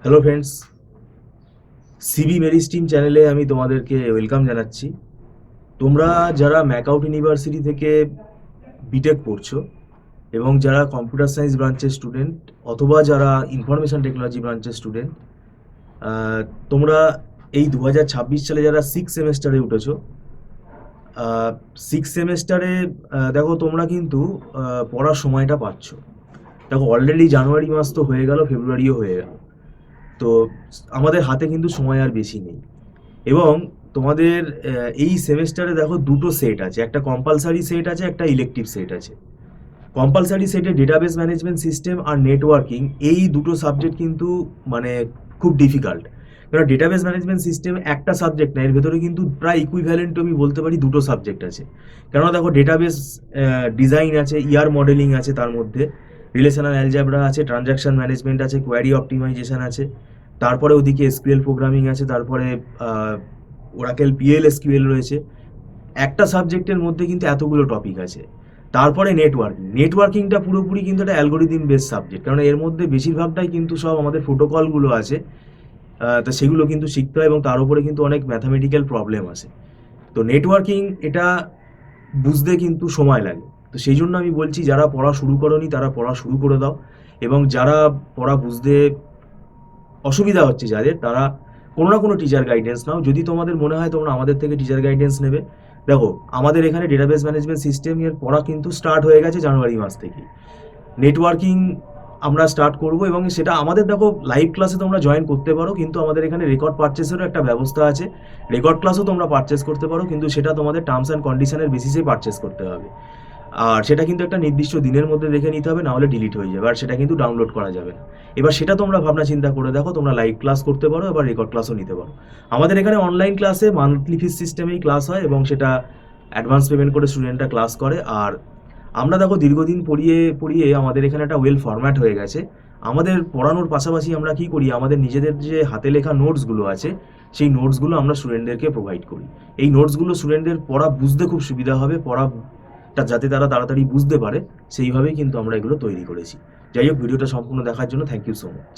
Hello friends, CB মেরিস্টিম চ্যানেলে আমি তোমাদেরকে ওয়েলকাম জানাচ্ছি। তোমরা যারা ম্যাকআউট ইউনিভার্সিটি থেকে বিটেক পড়ছো এবং যারা কম্পিউটার সায়েন্স ব্রাঞ্চের স্টুডেন্ট অথবা যারা ইনফরমেশন টেকনোলজি ব্রাঞ্চের স্টুডেন্ট, তোমরা এই 2026 সালে যারা সিক্স সেমেস্টারে উঠেছো, সিক্স সেমেস্টারে দেখো তোমরা কিন্তু পড়ার সময়টা পাচ্ছ। দেখো অলরেডি জানুয়ারি মাস তো হয়ে গেল, ফেব্রুয়ারিও হয়ে গেল। তো আমাদের হাতে কিন্তু সময় আর বেশি নেই। এবং তোমাদের এই সেমেস্টারে দেখো দুটো সেট আছে, একটা কম্পালসারি সেট আছে, একটা ইলেকটিভ সেট আছে। কম্পালসারি সেটে ডেটাবেস ম্যানেজমেন্ট সিস্টেম আর নেটওয়ার্কিং, এই দুটো সাবজেক্ট কিন্তু মানে খুব ডিফিকাল্ট। কারণ ডেটাবেস ম্যানেজমেন্ট সিস্টেম একটা সাবজেক্ট না, এর ভেতরে কিন্তু প্রায় ইকুইভ্যালেন্ট আমি বলতে পারি দুটো সাবজেক্ট আছে। কেননা দেখো ডেটাবেস ডিজাইন আছে, ইয়ার মডেলিং আছে, তার মধ্যে রিলেশনাল অ্যালজেব্রা আছে, ট্রানজাকশন ম্যানেজমেন্ট আছে, কোয়ারি অপটিমাইজেশন আছে, তারপরে ওদিকে এসকিউএল প্রোগ্রামিং আছে, তারপরে ওরাকেল পিএল এসকিউএল রয়েছে। একটা সাবজেক্টের মধ্যে কিন্তু এতগুলো টপিক আছে। তারপরে নেটওয়ার্কিংটা পুরোপুরি কিন্তু একটা অ্যালগোরিদিম বেস সাবজেক্ট, কারণ এর মধ্যে বেশিরভাগটাই কিন্তু সব আমাদের প্রোটোকলগুলো আছে। তা সেগুলো কিন্তু শিখতে হয় এবং তার উপরে কিন্তু অনেক ম্যাথামেটিক্যাল প্রবলেম আছে। তো নেটওয়ার্কিং এটা বুঝতে কিন্তু সময় লাগে। তো সেই জন্য আমি বলছি, যারা পড়া শুরু করোনি তারা পড়া শুরু করে দাও, এবং যারা পড়া বুঝতে অসুবিধা হচ্ছে যাদের, তারা কোনো না কোনো টিচার গাইডেন্স নাও। যদি তোমাদের মনে হয় তোমরা আমাদের থেকে টিচার গাইডেন্স নেবে, দেখো আমাদের এখানে ডেটাবেস ম্যানেজমেন্ট সিস্টেম এর পড়া কিন্তু স্টার্ট হয়ে গেছে জানুয়ারি মাস থেকে। নেটওয়ার্কিং আমরা স্টার্ট করব, এবং সেটা আমাদের দেখো লাইভ ক্লাসে তোমরা জয়েন করতে পারো, কিন্তু আমাদের এখানে রেকর্ড পারচেসেরও একটা ব্যবস্থা আছে। রেকর্ড ক্লাসও তোমরা পারচেস করতে পারো, কিন্তু সেটা তোমাদের টার্মস অ্যান্ড কন্ডিশনের বেসিসে পারচেস করতে হবে। আর সেটা কিন্তু একটা নির্দিষ্ট দিনের মধ্যে দেখে নিতে হবে, না হলে ডিলিট হয়ে যাবে, আর সেটা কিন্তু ডাউনলোড করা যাবে না। এবার সেটা তোমরা ভাবনা চিন্তা করে দেখো, তোমরা লাইভ ক্লাস করতে পারো, এবার রেকর্ড ক্লাসও নিতে পারো। আমাদের এখানে অনলাইন ক্লাসে মান্থলি ফিস সিস্টেমেই ক্লাস হয়, এবং সেটা অ্যাডভান্স পেমেন্ট করে স্টুডেন্টরা ক্লাস করে। আর আমরা দেখো দীর্ঘদিন পড়িয়ে পড়িয়ে আমাদের এখানে একটা ওয়েল ফরম্যাট হয়ে গেছে। আমাদের পড়ানোর পাশাপাশি আমরা কি করি, আমাদের নিজেদের যে হাতে লেখা নোটসগুলো আছে, সেই নোটসগুলো আমরা স্টুডেন্টদেরকে প্রোভাইড করি। এই নোটসগুলো স্টুডেন্টদের পড়া বুঝতে খুব সুবিধা হবে, পড়াটা যাতে তারা তাড়াতাড়ি বুঝতে পারে, সেইভাবেই কিন্তু আমরা এগুলো তৈরি করেছি। যাই হোক, ভিডিওটা সম্পূর্ণ দেখার জন্য থ্যাংক ইউ সো মাচ।